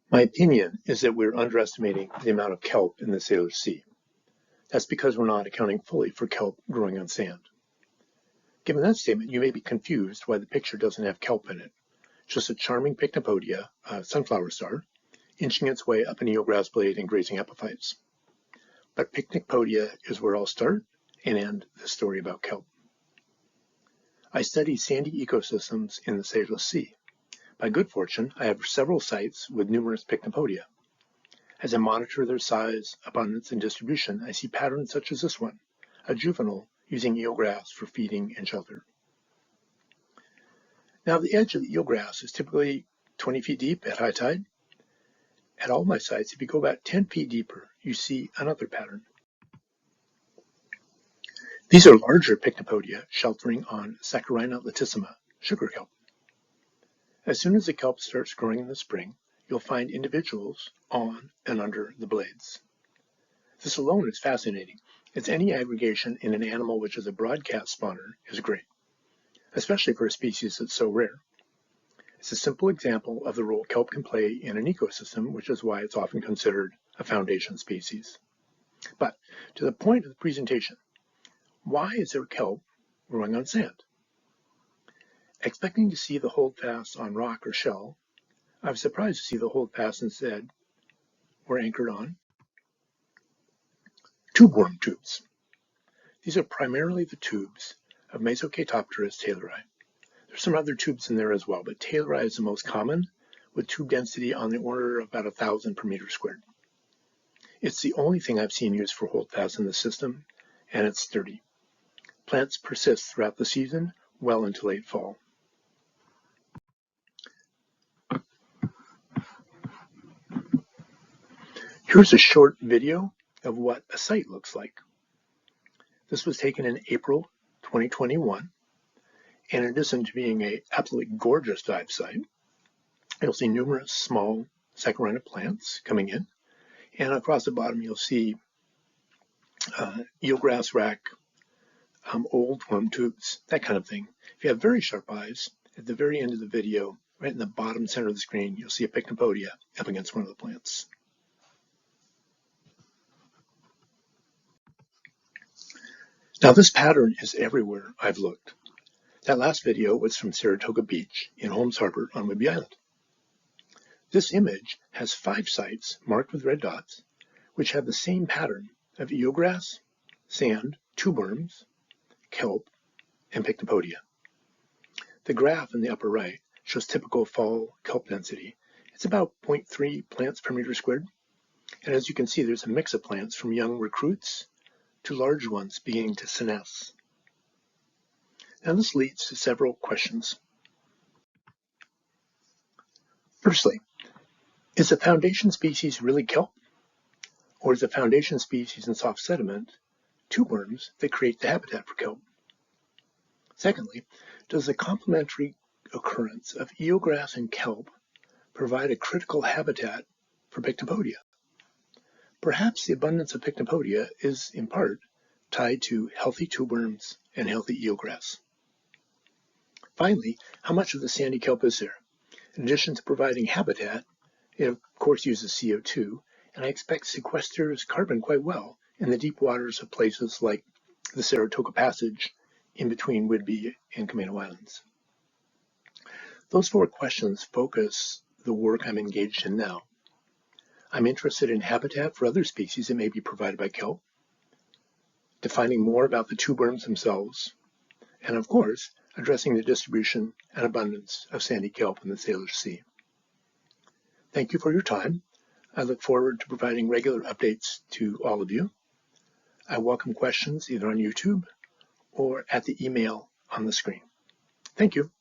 My opinion is that we're underestimating the amount of kelp in the Salish Sea. That's because we're not accounting fully for kelp growing on sand. Given that statement, you may be confused why the picture doesn't have kelp in it. Just a charming Pycnopodia, a sunflower star, inching its way up an eelgrass blade and grazing epiphytes. But Pycnopodia is where I'll start and end the story about kelp. I study sandy ecosystems in the Salish Sea. By good fortune, I have several sites with numerous Pycnopodia. As I monitor their size, abundance, and distribution, I see patterns such as this one, a juvenile using eelgrass for feeding and shelter. Now, the edge of the eelgrass is typically 20 feet deep at high tide. At all my sites, if you go about 10 feet deeper, you see another pattern. These are larger Pycnopodia sheltering on Saccharina latissima, sugar kelp. As soon as the kelp starts growing in the spring, you'll find individuals on and under the blades. This alone is fascinating, as any aggregation in an animal which is a broadcast spawner is great, especially for a species that's so rare. It's a simple example of the role kelp can play in an ecosystem, which is why it's often considered a foundation species. But to the point of the presentation, why is there kelp growing on sand? Expecting to see the holdfasts on rock or shell, I was surprised to see the holdfasts instead were anchored on tube worm tubes. These are primarily the tubes of Mesocatopterus taylori. There's some other tubes in there as well, but taylori is the most common, with tube density on the order of about 1,000 per meter squared. It's the only thing I've seen used for holdfasts in the system, and it's sturdy. Plants persist throughout the season, well into late fall. Here's a short video of what a site looks like. This was taken in April 2021, and in addition to being an absolutely gorgeous dive site, you'll see numerous small Saccharina plants coming in, and across the bottom you'll see eelgrass rack, old worm tubes, that kind of thing. If you have very sharp eyes, at the very end of the video, right in the bottom center of the screen, you'll see a Pycnopodia up against one of the plants. Now this pattern is everywhere I've looked. That last video was from Saratoga Beach in Holmes Harbor on Whidbey Island. This image has 5 sites marked with red dots, which have the same pattern of eelgrass, sand, tube worms, kelp, and Pycnopodia. The graph in the upper right shows typical fall kelp density. It's about 0.3 plants per meter squared. And as you can see, there's a mix of plants from young recruits to large ones beginning to senesce. Now this leads to several questions. Firstly, is the foundation species really kelp? Or is the foundation species in soft sediment tube worms that create the habitat for kelp? Secondly, does the complementary occurrence of eelgrass and kelp provide a critical habitat for Pycnopodia? Perhaps the abundance of Pycnopodia is, in part, tied to healthy tube worms and healthy eelgrass. Finally, how much of the sandy kelp is there? In addition to providing habitat, it of course uses CO2, and I expect sequesters carbon quite well in the deep waters of places like the Saratoga Passage in between Whidbey and Camano Islands. Those 4 questions focus the work I'm engaged in now. I'm interested in habitat for other species that may be provided by kelp, defining more about the tube worms themselves, and of course, addressing the distribution and abundance of sandy kelp in the Salish Sea. Thank you for your time. I look forward to providing regular updates to all of you. I welcome questions either on YouTube or at the email on the screen. Thank you.